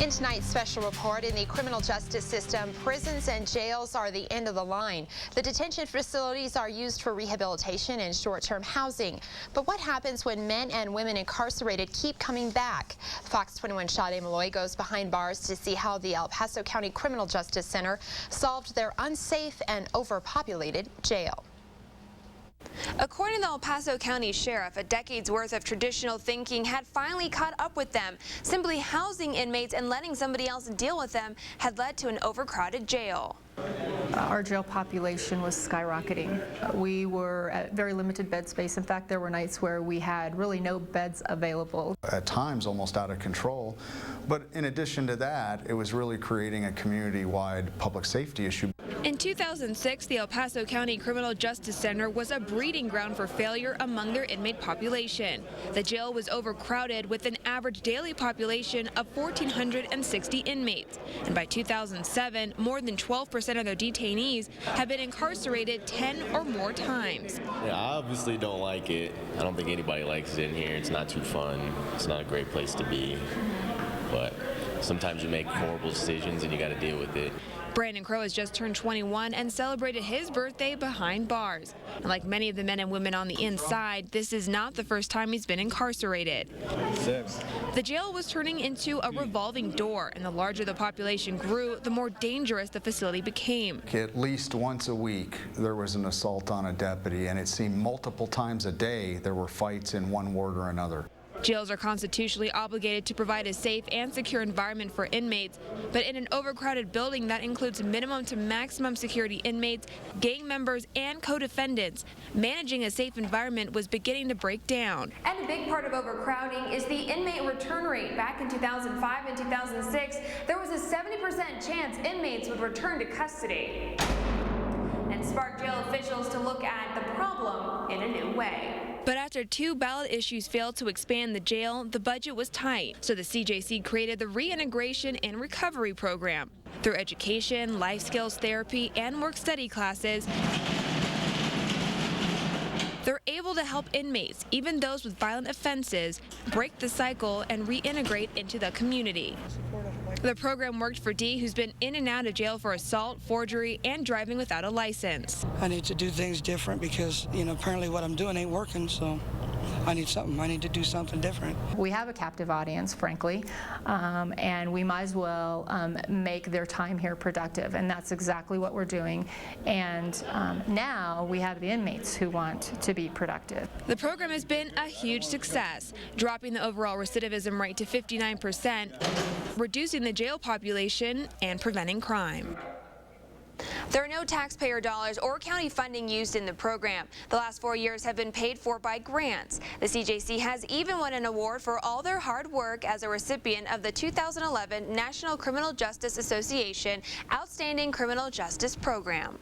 In tonight's special report, in the criminal justice system, prisons and jails are the end of the line. The detention facilities are used for rehabilitation and short-term housing. But what happens when men and women incarcerated keep coming back? Fox 21's Sade Malloy goes behind bars to see how the El Paso County Criminal Justice Center solved their unsafe and overpopulated jail. According to the El Paso County Sheriff, a decade's worth of traditional thinking had finally caught up with them. Simply housing inmates and letting somebody else deal with them had led to an overcrowded jail. Our jail population was skyrocketing. We were at very limited bed space. In fact, there were nights where we had really no beds available. At times almost out of control. But in addition to that, it was really creating a community-wide public safety issue. In 2006, the El Paso County Criminal Justice Center was a breeding ground for failure among their inmate population. The jail was overcrowded with an average daily population of 1,460 inmates. And by 2007, more than 12% of their detainees have been incarcerated 10 or more times. Yeah, I obviously don't like it. I don't think anybody likes it in here. It's not too fun. It's not a great place to be. But sometimes you make horrible decisions and you got to deal with it. Brandon CROWE has just turned 21 and celebrated his birthday behind bars. And like many of the men and women on the inside, this is not the first time he's been incarcerated. The jail was turning into a revolving door, and the larger the population grew, the more dangerous the facility became. At least once a week, there was an assault on a deputy, and it seemed multiple times a day there were fights in one ward or another. Jails are constitutionally obligated to provide a safe and secure environment for inmates, but in an overcrowded building that includes minimum to maximum security inmates, gang members, and co-defendants, managing a safe environment was beginning to break down. And a big part of overcrowding is the inmate return rate. Back in 2005 and 2006, there was a 70% chance inmates would return to custody, and sparked jail officials to look at the problem in a new way. But after 2 ballot issues failed to expand the jail, the budget was tight. So the CJC created the Reintegration and Recovery Program. Through education, life skills therapy, and work-study classes, they're able to help inmates, even those with violent offenses, break the cycle and reintegrate into the community. The program worked for D, who's been in and out of jail for assault, forgery, and driving without a license. I need to do things different because, apparently what I'm doing ain't working, so I need something. I need to do something different. We have a captive audience, frankly, and we might as well make their time here productive, and that's exactly what we're doing. And now we have the inmates who want to be productive. The program has been a huge success, dropping the overall recidivism rate to 59%, reducing the jail population, and preventing crime. There are no taxpayer dollars or county funding used in the program. The last 4 years have been paid for by grants. The CJC has even won an award for all their hard work as a recipient of the 2011 National Criminal Justice Association Outstanding Criminal Justice Program.